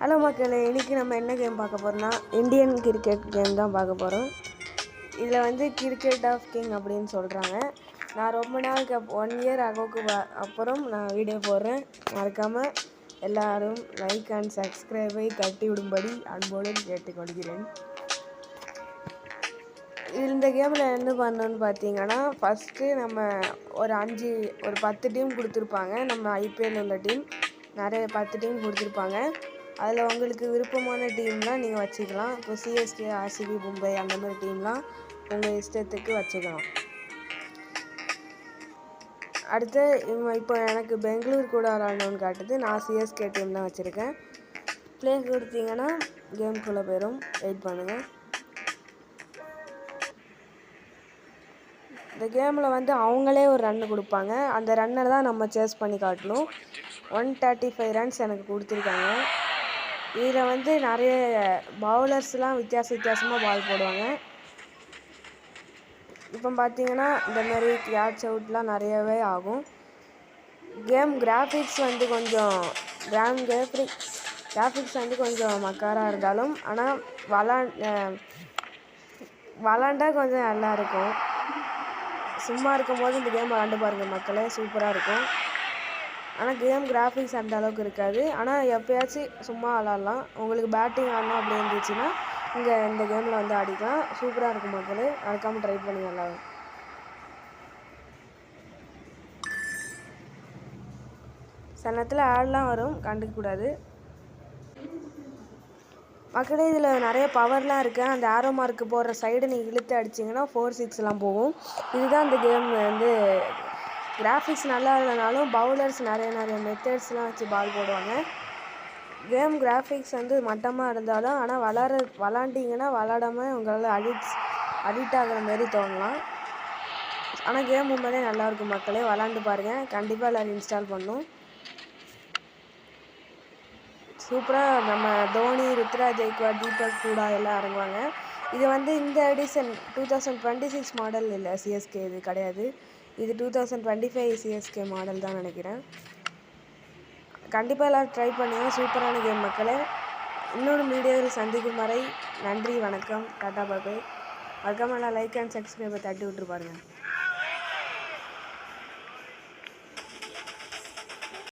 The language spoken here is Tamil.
ஹலோ மக்களே, இன்றைக்கி நம்ம என்ன கேம் பார்க்க போகிறோம்னா இந்தியன் கிரிக்கெட் கேம் தான் பார்க்க போகிறோம். இதில் வந்து கிரிக்கெட் ஆஃப் கிங் அப்படின்னு சொல்கிறாங்க. நான் ரொம்ப நாளுக்கு 1 இயர் ஆகோக்கு அப்புறம் நான் வீடியோ போடுறேன். மறக்காமல் எல்லோரும் லைக் அண்ட் சப்ஸ்கிரைபை தட்டி விடும்படி அன்போடு கேட்டுக்கொள்கிறேன். இந்த கேமில் என்ன பண்ணணும்னு பார்த்தீங்கன்னா, ஃபஸ்ட்டு நம்ம ஒரு 10 டீம் கொடுத்துருப்பாங்க. நம்ம ஐபிஎல் உள்ள டீம் நிறைய 10 டீம் கொடுத்துருப்பாங்க. அதில் உங்களுக்கு விருப்பமான டீம்லாம் நீங்கள் வச்சுக்கலாம். இப்போ சிஎஸ்கே, ஆர்சிபி, மும்பை அந்த மாதிரி டீம்லாம் உங்கள் இஷ்டத்துக்கு வச்சுக்கலாம். அடுத்து இப்போ எனக்கு பெங்களூர் கூட விளாடணுன்னு காட்டுது. நான் சிஎஸ்கே டீம் தான் வச்சுருக்கேன். ப்ளே கொடுத்தீங்கன்னா கேம்குள்ளே போயிடும். வெயிட் பண்ணுங்கள். இந்த கேமில் வந்து அவங்களே ஒரு ரன்னு கொடுப்பாங்க. அந்த ரன்னை தான் நம்ம சேஸ் பண்ணி காட்டணும். 135 ரன்ஸ் எனக்கு கொடுத்துருக்காங்க. இதில் வந்து நிறைய பவுலர்ஸ்லாம் வித்தியாசமாக பால் போடுவாங்க. இப்போ பார்த்தீங்கன்னா இந்த மாதிரி கேட்ச் அவுட்லாம் நிறையவே ஆகும். கேம் கிராஃபிக்ஸ் வந்து கொஞ்சம் கிராஃபிக்ஸ் வந்து கொஞ்சம் மக்காராக இருந்தாலும் ஆனால் விளாண்டா கொஞ்சம் நல்லாயிருக்கும். சும்மா இருக்கும்போது இந்த கேம் விளாண்டு பாருங்கள் மக்களே, சூப்பராக இருக்கும். ஆனால் கேம் கிராஃபிக்ஸ் அந்த அளவுக்கு இருக்காது. ஆனால் எப்போயாச்சும் சும்மா விளாட்லாம். உங்களுக்கு பேட்டிங் ஆடணும் அப்படி இருந்துச்சுன்னா இந்த கேமில் வந்து ஆடிக்கலாம். சூப்பராக இருக்கும் மக்களே, மறக்காமல் ட்ரை பண்ணி நல்லாவும். சில நேரத்தில் ஆடெலாம் வரும், கண்டுக்கக்கூடாது மக்களே. இதில் நிறைய பவர்லாம் இருக்குது. அந்த ஆரோ மார்க்கு போடுற சைடு நீங்கள் இழுத்து அடிச்சிங்கன்னா 4-6 போகும். இதுதான் இந்த கேம் வந்து கிராஃபிக்ஸ் நல்லா இல்லைனாலும் பவுலர்ஸ் நிறைய மெத்தட்ஸ்லாம் வச்சு பால் போடுவாங்க. கேம் கிராஃபிக்ஸ் வந்து மட்டமாக இருந்தாலும் ஆனால் விளாண்டிங்கன்னா விளாடாமல் உங்களால் அடிக்ட் ஆகிற மாதிரி தோணலாம். ஆனால் கேம் உண்மையிலே நல்லாயிருக்கும் மக்களே, விளாண்டு பாருங்கள். கண்டிப்பாக எல்லோரும் இன்ஸ்டால் பண்ணணும். சூப்பராக நம்ம தோனி, ருத்ராஜ் ஜெய்க்வாட், தீபக் கூடா எல்லாம் இறங்குவாங்க. இது வந்து இந்த எடிஷன் 2026 மாடல் இல்லை, சிஎஸ்கே இது கிடையாது. இது 2025 சிஎஸ்கே மாடல் தான் நினைக்கிறேன். கண்டிப்பாக எல்லோரும் ட்ரை பண்ணுங்கள். சூப்பரான கேம் மக்களே. இன்னொரு வீடியோவில் சந்திக்கும் வரை நன்றி, வணக்கம், டாடா, பாய். மறக்காமல் லைக் அண்ட் சப்ஸ்கிரைபை தட்டி விட்டுரு பாருங்கள்.